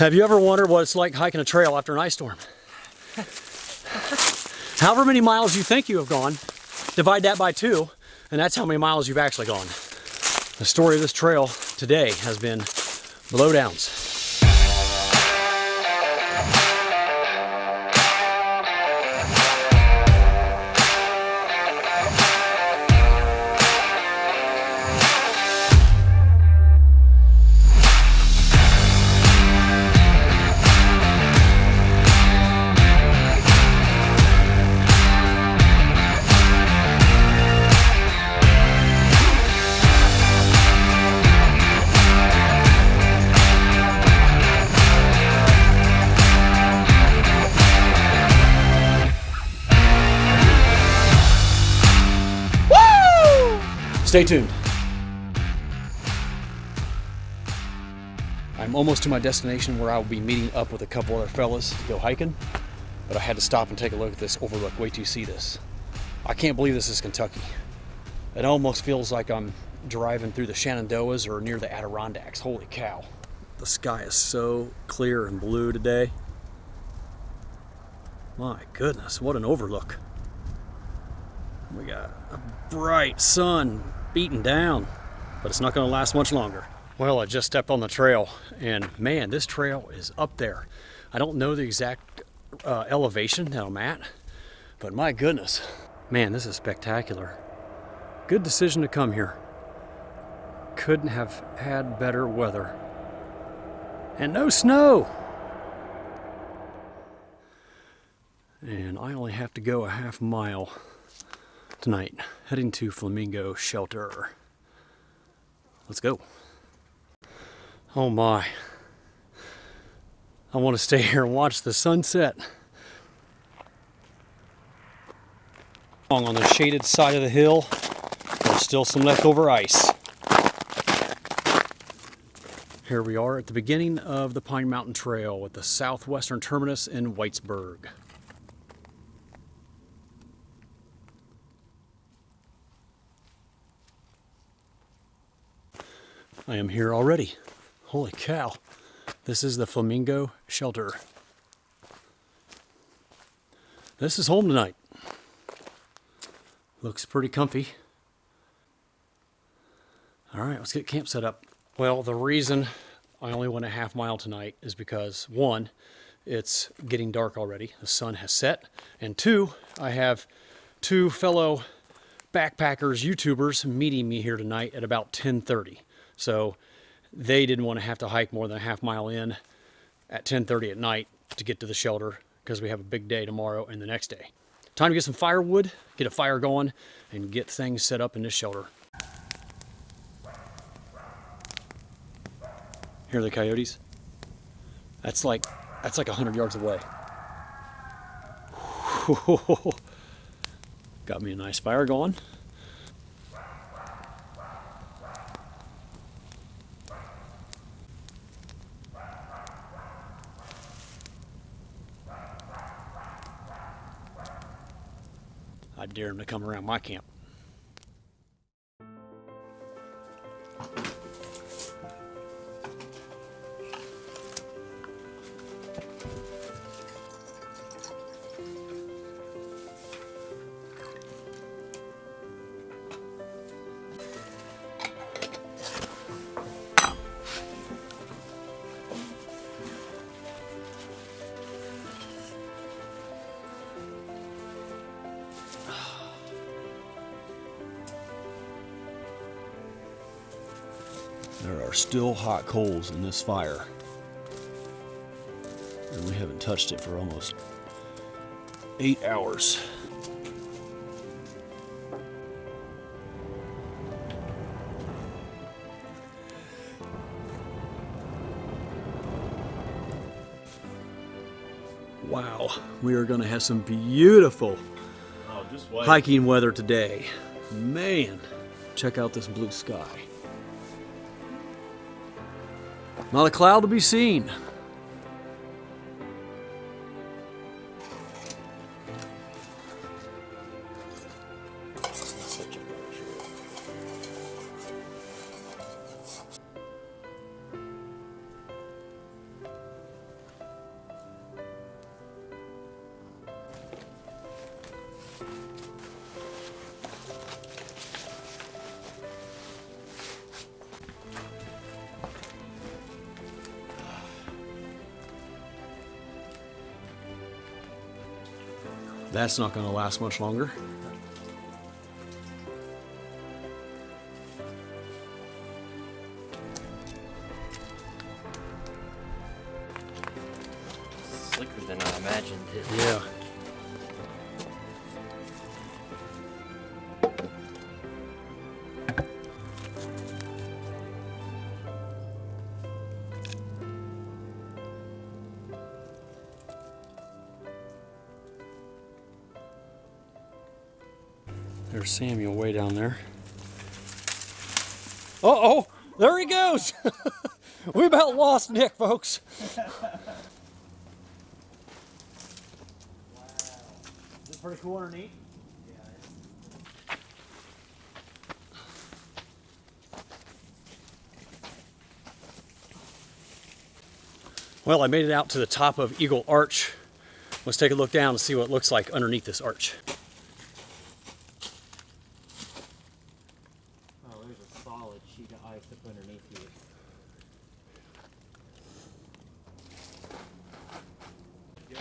Have you ever wondered what it's like hiking a trail after an ice storm? However many miles you think you have gone, divide that by 2, and that's how many miles you've actually gone. The story of this trail today has been blowdowns. Stay tuned. I'm almost to my destination where I will be meeting up with a couple other fellas to go hiking, but I had to stop and take a look at this overlook. Wait till you see this. I can't believe this is Kentucky. It almost feels like I'm driving through the Shenandoahs or near the Adirondacks. Holy cow. The sky is so clear and blue today. My goodness, what an overlook. We got a bright sun beating down, but it's not going to last much longer. Well, I just stepped on the trail, and man, this trail is up there. I don't know the exact elevation that I'm at, but my goodness, man, this is spectacular. Good decision to come here. Couldn't have had better weather. And no snow! And I only have to go a half mile tonight, heading to Flamingo Shelter. Let's go. Oh my. I want to stay here and watch the sunset. On the shaded side of the hill, there's still some leftover ice. Here we are at the beginning of the Pine Mountain Trail with the southwestern terminus in Whitesburg. I am here already. Holy cow. This is the Flamingo Shelter. This is home tonight. Looks pretty comfy. All right, let's get camp set up. Well, the reason I only went a half mile tonight is because 1, it's getting dark already. The sun has set. And 2, I have 2 fellow backpackers, YouTubers, meeting me here tonight at about 10:30. So they didn't want to have to hike more than a half mile in at 10:30 at night to get to the shelter because we have a big day tomorrow and the next day. Time to get some firewood, get a fire going, and get things set up in this shelter. Here are the coyotes. That's like 100 yards away. Got me a nice fire going. I dare him to come around my camp. There are still hot coals in this fire, and we haven't touched it for almost 8 hours. Wow, we are going to have some beautiful hiking weather today. Man, check out this blue sky. Not a cloud to be seen. That's not going to last much longer. Slicker than I imagined it. Yeah. There's Samuel way down there. Uh-oh, there he goes. We about lost Nick, folks. Wow. Is it pretty cool underneath? Yeah. Well, I made it out to the top of Eagle Arch. Let's take a look down and see what it looks like underneath this arch. Oh, there's a solid sheet of ice up underneath you. Go.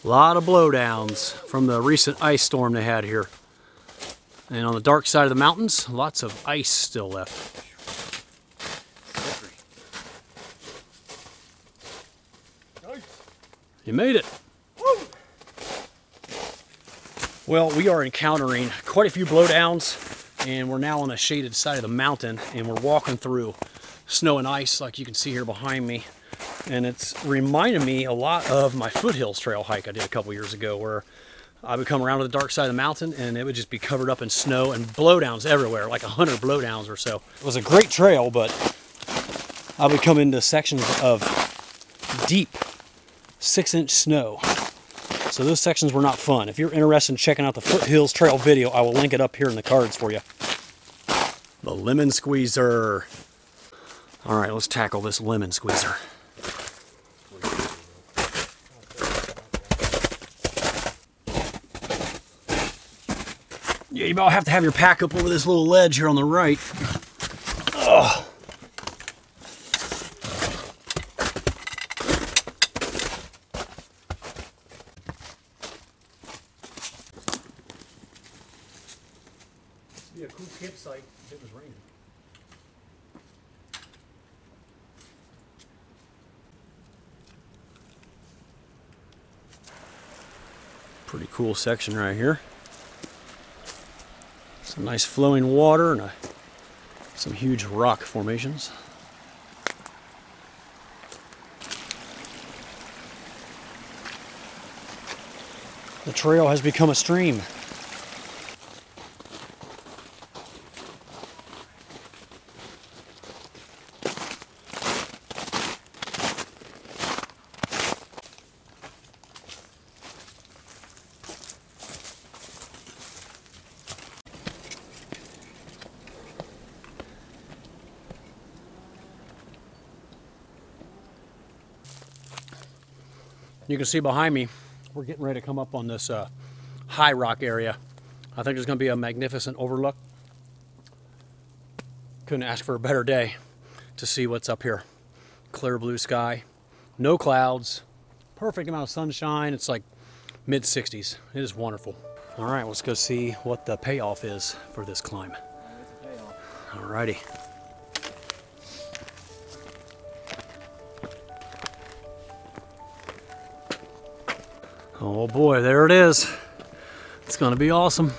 A lot of blowdowns from the recent ice storm they had here. And on the dark side of the mountains, lots of ice still left. Nice. You made it. Woo! Well, we are encountering quite a few blowdowns, and we're now on the shaded side of the mountain, and we're walking through snow and ice like you can see here behind me. And it's reminded me a lot of my foothills trail hike I did a couple years ago, where I would come around to the dark side of the mountain and it would just be covered up in snow and blowdowns everywhere, like 100 blowdowns or so. It was a great trail, but I would come into sections of deep 6-inch snow. So those sections were not fun. If you're interested in checking out the foothills trail video, I will link it up here in the cards for you. The lemon squeezer. All right, let's tackle this lemon squeezer. Yeah, you about have to have your pack up over this little ledge here on the right. Ugh. This would be a cool campsite if it was raining. Pretty cool section right here. Some nice flowing water and some huge rock formations. The trail has become a stream. You can see behind me, we're getting ready to come up on this high rock area. I think there's going to be a magnificent overlook. Couldn't ask for a better day to see what's up here. Clear blue sky, no clouds, perfect amount of sunshine. It's like mid-60s. It is wonderful. All right, let's go see what the payoff is for this climb. All righty. Oh boy, there it is. It's gonna be awesome.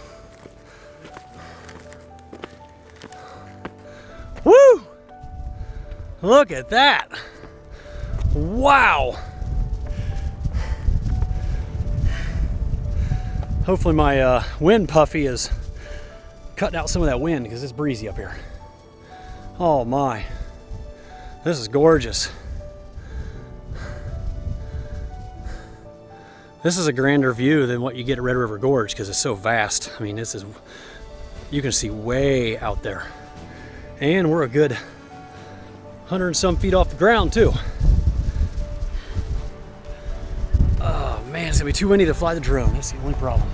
Woo! Look at that. Wow. Hopefully my wind puffy is cutting out some of that wind because it's breezy up here. Oh my. This is gorgeous. This is a grander view than what you get at Red River Gorge because it's so vast. I mean, this is, you can see way out there. And we're a good 100 and some feet off the ground too. Oh man. Man, it's gonna be too windy to fly the drone. That's the only problem.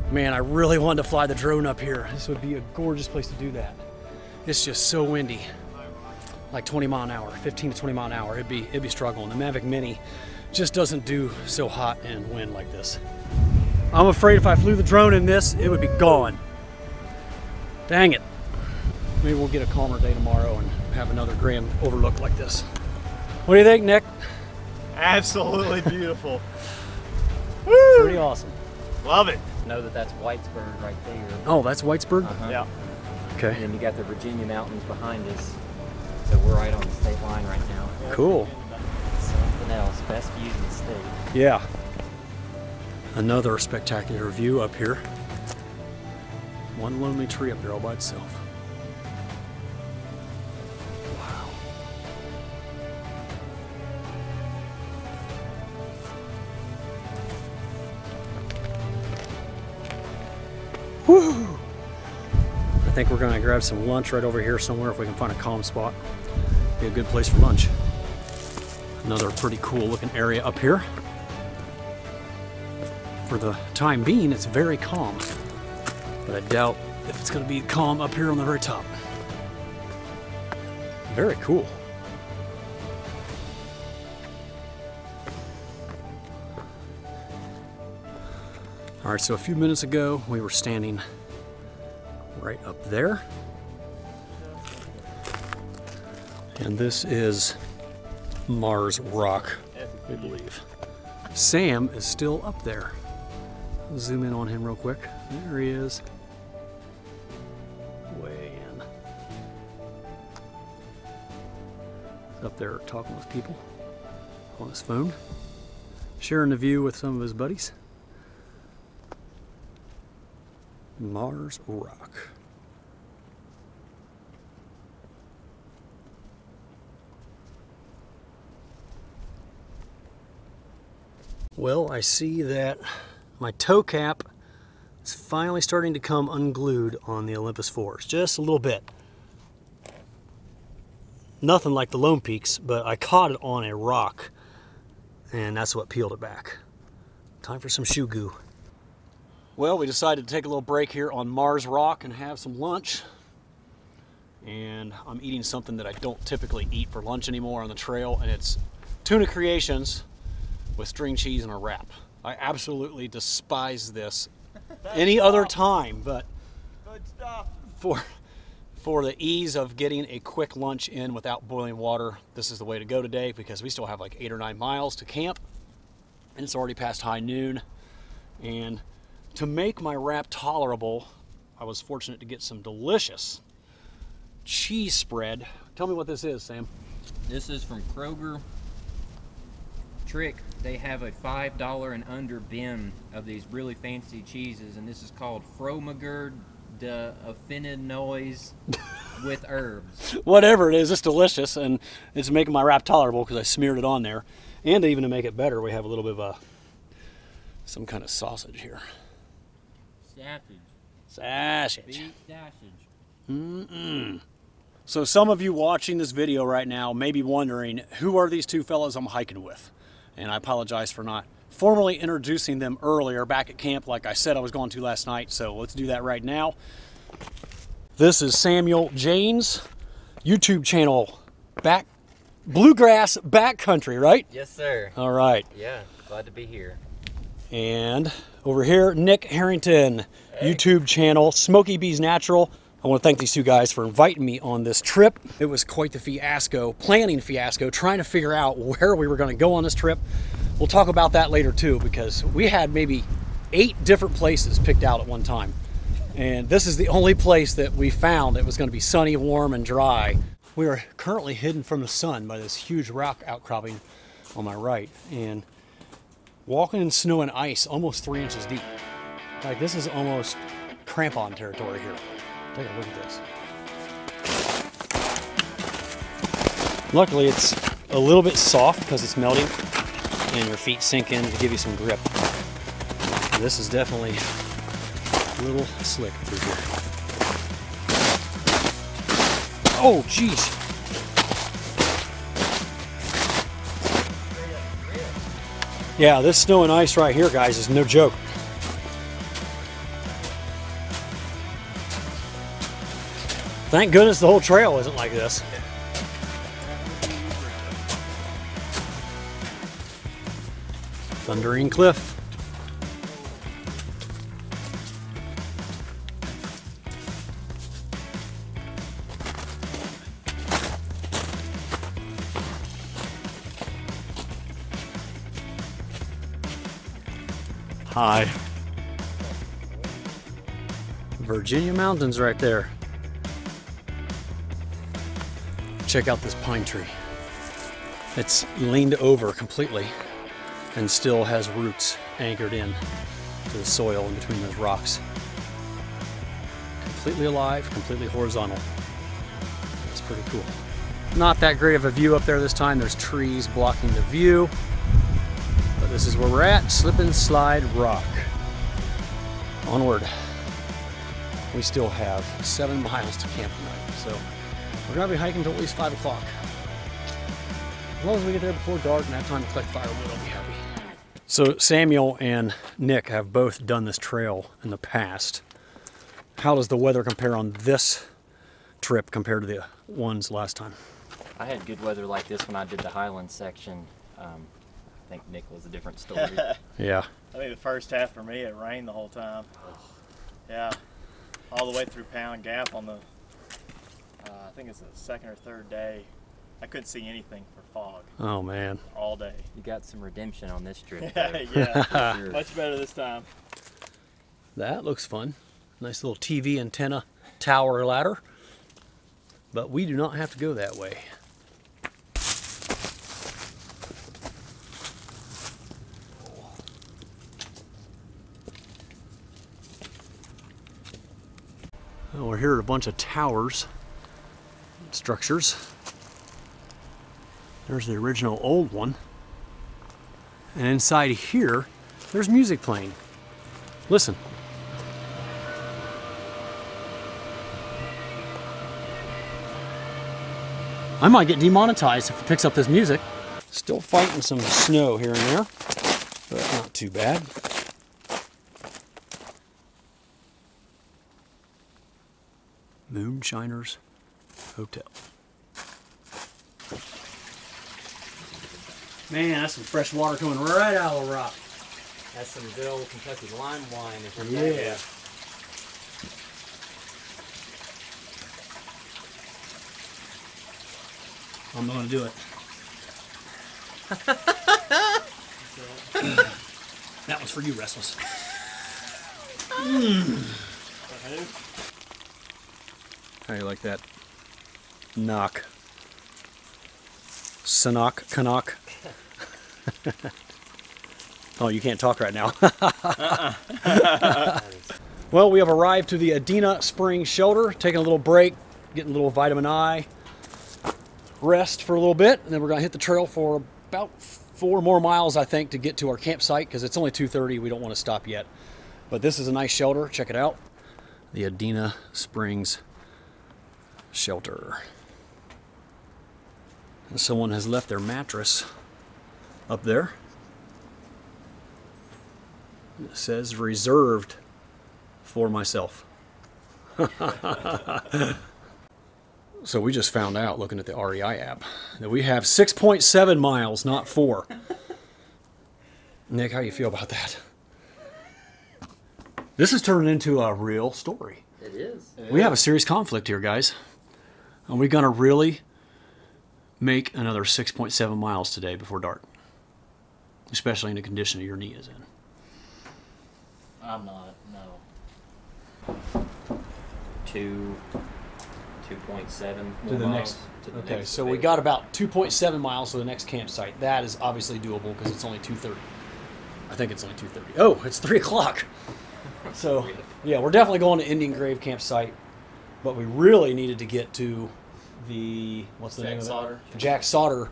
Man, I really wanted to fly the drone up here. This would be a gorgeous place to do that. It's just so windy. Like 20 mile an hour, 15 to 20 mile an hour. It'd be struggling. The Mavic Mini just doesn't do so hot and wind like this. I'm afraid if I flew the drone in this, it would be gone. Dang it. Maybe we'll get a calmer day tomorrow and have another grand overlook like this. What do you think, Nick? Absolutely beautiful. Woo! Pretty awesome. Love it. Know that that's Whitesburg right there. Oh, that's Whitesburg? Yeah. Okay. And then you got the Virginia mountains behind us. So we're right on the state line right now. Cool. Something else. Best views in the state. Yeah. Another spectacular view up here. One lonely tree up there all by itself. Wow. Woo! I think we're gonna grab some lunch right over here somewhere if we can find a calm spot. Be a good place for lunch. Another pretty cool looking area up here. For the time being, it's very calm, but I doubt if it's gonna be calm up here on the very top. Very cool. All right, so a few minutes ago, we were standing right up there. And this is Mars Rock, I believe. Sam is still up there. I'll zoom in on him real quick. There he is. Way in. He's up there talking with people on his phone, sharing the view with some of his buddies. Mars Rock. Well, I see that my toe cap is finally starting to come unglued on the Olympus 4s, just a little bit. Nothing like the Lone Peaks, but I caught it on a rock, and that's what peeled it back. Time for some shoe goo. Well, we decided to take a little break here on Mars Rock and have some lunch. And I'm eating something that I don't typically eat for lunch anymore on the trail, and it's tuna creations with string cheese and a wrap. I absolutely despise this any other time, but Good stuff. for the ease of getting a quick lunch in without boiling water, this is the way to go today, because we still have like 8 or 9 miles to camp, and it's already past high noon. And to make my wrap tolerable, I was fortunate to get some delicious cheese spread. Tell me what this is, Sam. This is from Kroger. Trick. They have a $5 and under bin of these really fancy cheeses, and this is called Fromagerd de Affinoise with herbs. Whatever it is, it's delicious, and it's making my wrap tolerable because I smeared it on there. And even to make it better, we have a little bit of some kind of sausage here. Sausage. Beef sausage. Mm-mm. So some of you watching this video right now may be wondering, who are these two fellas I'm hiking with? And I apologize for not formally introducing them earlier back at camp like I said I was going to last night, so let's do that right now. This is Samuel Jane's YouTube channel, Bluegrass Backcountry, right? Yes, sir. All right. Yeah, glad to be here. And over here, Nick Harrington, YouTube channel, Smokey Bees Natural. I want to thank these two guys for inviting me on this trip. It was quite the fiasco, planning fiasco, trying to figure out where we were going to go on this trip. We'll talk about that later too, because we had maybe 8 different places picked out at one time. And this is the only place that we found that was going to be sunny, warm, and dry. We are currently hidden from the sun by this huge rock outcropping on my right. And walking in snow and ice almost 3 inches deep. Like, this is almost crampon territory here. Take a look at this. Luckily, it's a little bit soft because it's melting and your feet sink in to give you some grip. This is definitely a little slick through here. Oh, geez. Yeah, this snow and ice right here, guys, is no joke. Thank goodness the whole trail isn't like this. Thundering Cliff. Hi. Virginia Mountains right there. Check out this pine tree. It's leaned over completely and still has roots anchored in to the soil in between those rocks. Completely alive, completely horizontal. That's pretty cool. Not that great of a view up there this time. There's trees blocking the view. But this is where we're at, Slip and Slide Rock. Onward. We still have 7 miles to camp tonight, so we're gonna be hiking until at least 5 o'clock. As long as we get there before dark and have time to collect firewood, I'll be happy. So Samuel and Nick have both done this trail in the past. How does the weather compare on this trip compared to the ones last time? I had good weather like this when I did the Highland section. I think Nick was a different story. Yeah. I think the first half for me, it rained the whole time. Yeah. All the way through Pound Gap on the, I think it's the second or third day. I couldn't see anything for fog Oh man. all day. You got some redemption on this trip. Yeah, for sure. much better this time. That looks fun. Nice little TV antenna tower ladder. But we do not have to go that way. Well, we're here at a bunch of towers, structures. There's the original old one. And inside here, there's music playing. Listen. I might get demonetized if it picks up this music. Still fighting some snow here and there, but not too bad. Moonshiners Hotel. Man, that's some fresh water coming right out of the rock. That's some good old Kentucky lime wine. Yeah. I'm going to do it. That one's for you, Restless. How do you like that? Knock. Sanok, Canuck. Oh, you can't talk right now. Well, we have arrived to the Adena Springs shelter, taking a little break, getting a little vitamin I, rest for a little bit, and then we're going to hit the trail for about 4 more miles, I think, to get to our campsite, because it's only 2:30. We don't want to stop yet. But this is a nice shelter. Check it out. The Adena Springs shelter. And someone has left their mattress up there. It says reserved for myself. So we just found out, looking at the REI app, that we have 6.7 miles, not 4. Nick, how do you feel about that? This is turning into a real story. It is. We have a serious conflict here, guys. Are we gonna really make another 6.7 miles today before dark? Especially in the condition that your knee is in. I'm not, no. 2.7 To the miles next. to the Okay, next so we available. got about 2.7 miles to the next campsite. That is obviously doable because it's only 2:30. I think it's only 2:30. Oh, it's 3 o'clock. So, yeah, we're definitely going to Indian Grave campsite, but we really needed to get to the, what's the name of it? Jack Sauter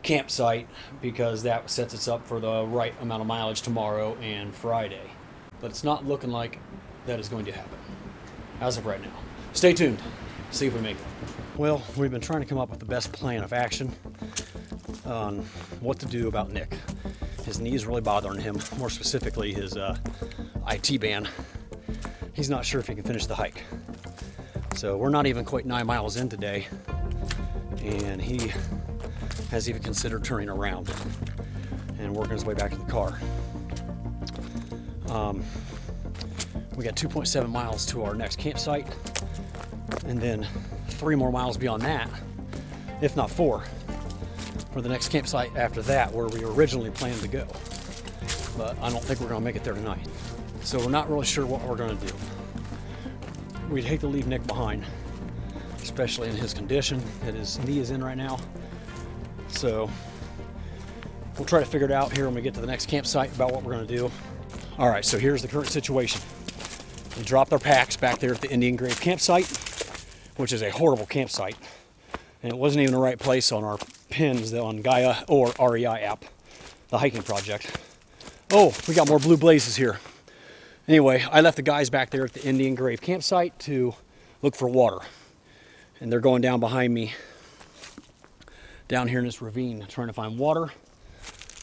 campsite, because that sets us up for the right amount of mileage tomorrow and Friday. But it's not looking like that is going to happen as of right now. Stay tuned. See if we make it. Well, we've been trying to come up with the best plan of action on what to do about Nick. His knee is really bothering him, more specifically his IT band. He's not sure if he can finish the hike. So we're not even quite 9 miles in today, and he has even considered turning around and working his way back to the car. We got 2.7 miles to our next campsite, and then 3 more miles beyond that, if not 4, for the next campsite after that, where we originally planned to go. But I don't think we're gonna make it there tonight. So we're not really sure what we're gonna do. We'd hate to leave Nick behind, especially in his condition that his knee is in right now. So we'll try to figure it out here when we get to the next campsite about what we're gonna do. All right, so here's the current situation. We dropped our packs back there at the Indian Grave campsite, which is a horrible campsite. And it wasn't even the right place on our pins on Gaia or REI app, the hiking project. Oh, we got more blue blazes here. Anyway, I left the guys back there at the Indian Grave campsite to look for water. And they're going down behind me, down here in this ravine, trying to find water,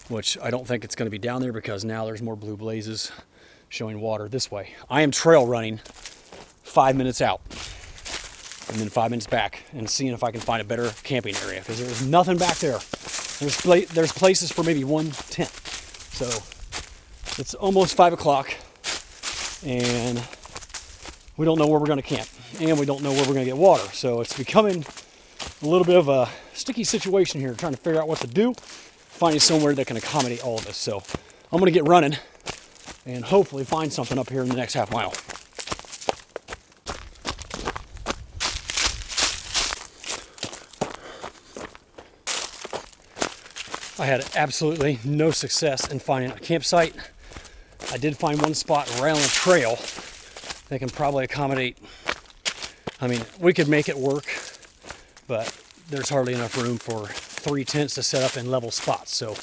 which I don't think it's going to be down there because now there's more blue blazes showing water this way. I am trail running 5 minutes out and then 5 minutes back and seeing if I can find a better camping area, because there's nothing back there. There's places for maybe one tent. So it's almost 5 o'clock and we don't know where we're going to camp, and we don't know where we're going to get water. So it's becoming a little bit of a sticky situation here, trying to figure out what to do, finding somewhere that can accommodate all of this. So I'm going to get running and hopefully find something up here in the next half mile. I had absolutely no success in finding a campsite. I did find one spot right on the trail that can probably accommodate, I mean, we could make it work, but there's hardly enough room for 3 tents to set up in level spots. So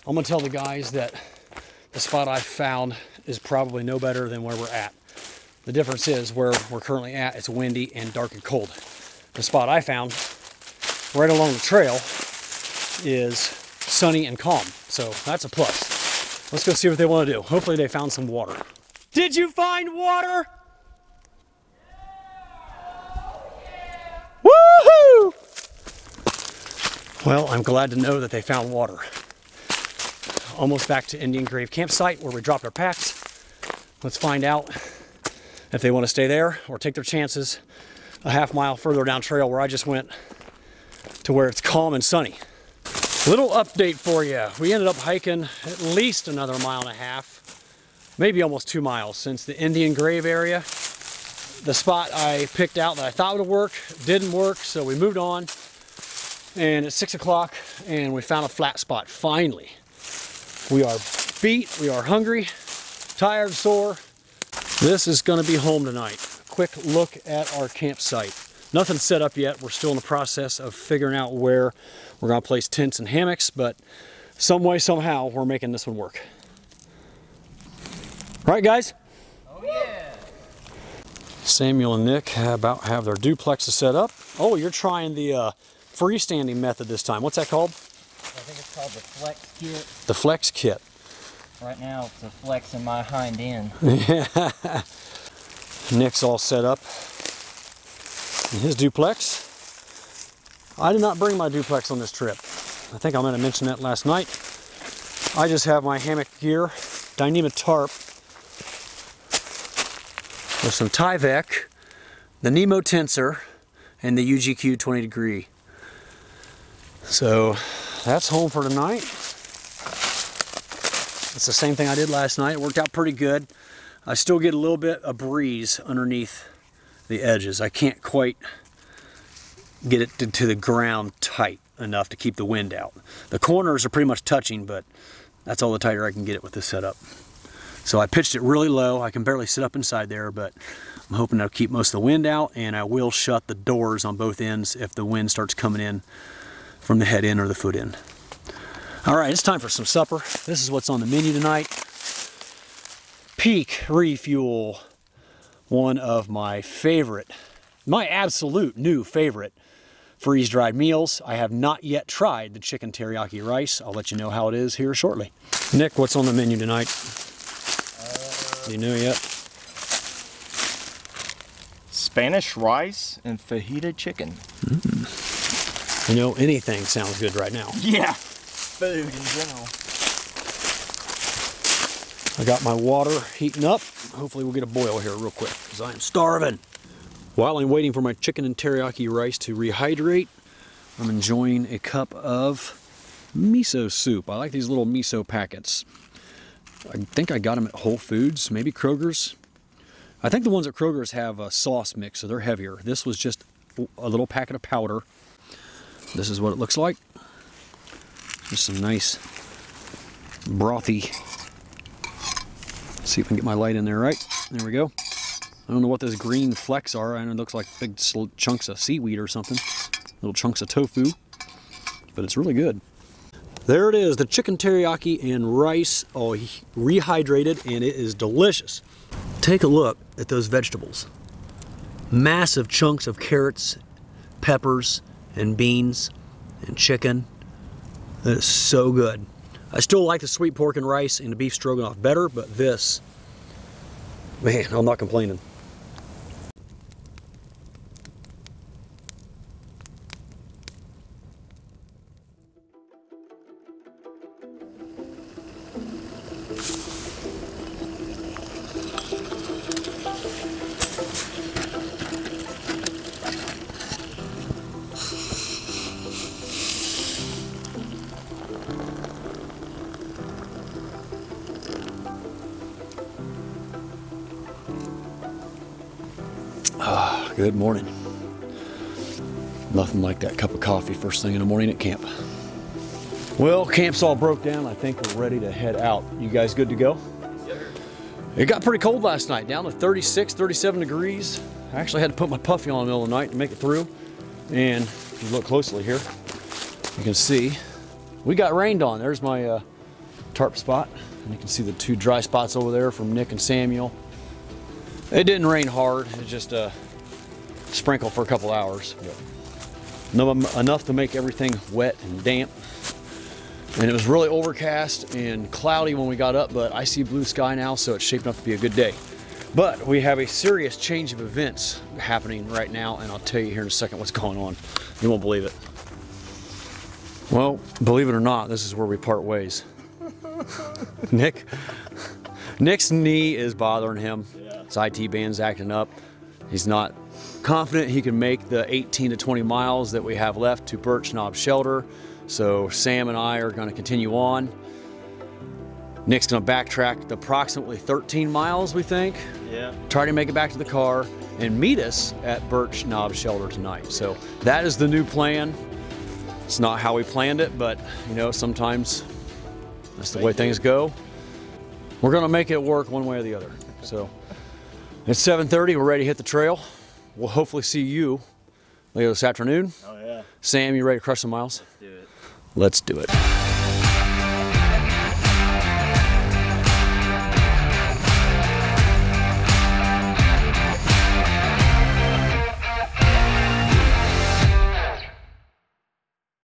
I'm gonna tell the guys that the spot I found is probably no better than where we're at. The difference is where we're currently at, it's windy and dark and cold. The spot I found right along the trail is sunny and calm. So that's a plus. Let's go see what they want to do. Hopefully they found some water. Did you find water? Woohoo! Well, I'm glad to know that they found water. Almost back to Indian Grave campsite where we dropped our packs. Let's find out if they want to stay there or take their chances a half mile further down trail where I just went to where it's calm and sunny. Little update for you. We ended up hiking at least another 1.5 miles, maybe almost 2 miles since the Indian Grave area. The spot I picked out that I thought would work didn't work, so we moved on. And it's 6 o'clock and we found a flat spot finally. We are beat, we are hungry, tired, sore. This is gonna be home tonight. Quick look at our campsite. Nothing's set up yet. We're still in the process of figuring out where we're gonna place tents and hammocks, but some way, somehow, we're making this one work. Right, guys? Oh yeah. Samuel and Nick about have their duplexes set up. Oh, you're trying the freestanding method this time. What's that called? I think it's called the Flex Kit. The Flex Kit. Right now it's a flex in my hind end. Nick's all set up in his duplex. I did not bring my duplex on this trip. I think I might have mentioned that last night. I just have my hammock gear, Dyneema Tarp, with some Tyvek, the Nemo Tensor, and the UGQ 20 degree. So that's home for tonight. It's the same thing I did last night. It worked out pretty good. I still get a little bit of breeze underneath the edges. I can't quite get it to the ground tight enough to keep the wind out. The corners are pretty much touching, but that's all the tighter I can get it with this setup. So I pitched it really low. I can barely sit up inside there, but I'm hoping to keep most of the wind out, and I will shut the doors on both ends if the wind starts coming in from the head end or the foot end. All right, it's time for some supper. This is what's on the menu tonight. Peak Refuel, one of my favorite, my absolute new favorite freeze-dried meals. I have not yet tried the chicken teriyaki rice. I'll let you know how it is here shortly. Nick, what's on the menu tonight? Do you know yet? Spanish rice and fajita chicken. You know, anything sounds good right now. Yeah, food in general. I got my water heating up. Hopefully we'll get a boil here real quick because I am starving. While I'm waiting for my chicken and teriyaki rice to rehydrate, I'm enjoying a cup of miso soup. I like these little miso packets. I think I got them at Whole Foods, maybe Kroger's. I think the ones at Kroger's have a sauce mix, so they're heavier. This was just a little packet of powder. This is what it looks like. Just some nice brothy. Let's see if I can get my light in there right. There we go. I don't know what those green flecks are. I know it looks like big chunks of seaweed or something. Little chunks of tofu. But it's really good. There it is, the chicken teriyaki and rice all rehydrated, and it is delicious. Take a look at those vegetables. Massive chunks of carrots, peppers, and beans, and chicken. That is so good. I still like the sweet pork and rice and the beef stroganoff better, but this, man, I'm not complaining. Good morning. Nothing like that cup of coffee first thing in the morning at camp. Well, camp's all broke down. I think we're ready to head out. You guys good to go? Yes, sir. It got pretty cold last night, down to 36, 37 degrees. I actually had to put my puffy on in the middle of the night to make it through. And if you look closely here, you can see we got rained on. There's my tarp spot. And you can see the two dry spots over there from Nick and Samuel. It didn't rain hard. It just sprinkle for a couple hours. Enough to make everything wet and damp. And it was really overcast and cloudy when we got up, but I see blue sky now, so it's shaping up to be a good day. But we have a serious change of events happening right now, and I'll tell you here in a second what's going on. You won't believe it. Well, believe it or not, this is where we part ways. Nick's knee is bothering him. His IT band's acting up. He's not confident he can make the 18 to 20 miles that we have left to Birch Knob Shelter. So Sam and I are going to continue on. Nick's going to backtrack approximately 13 miles, we think. Yeah. Try to make it back to the car and meet us at Birch Knob Shelter tonight. So that is the new plan. It's not how we planned it, but you know, sometimes that's the way things go. We're going to make it work one way or the other. So it's 7:30. We're ready to hit the trail. We'll hopefully see you later this afternoon. Oh yeah. Sam, you ready to crush some miles? Let's do it. Let's do it.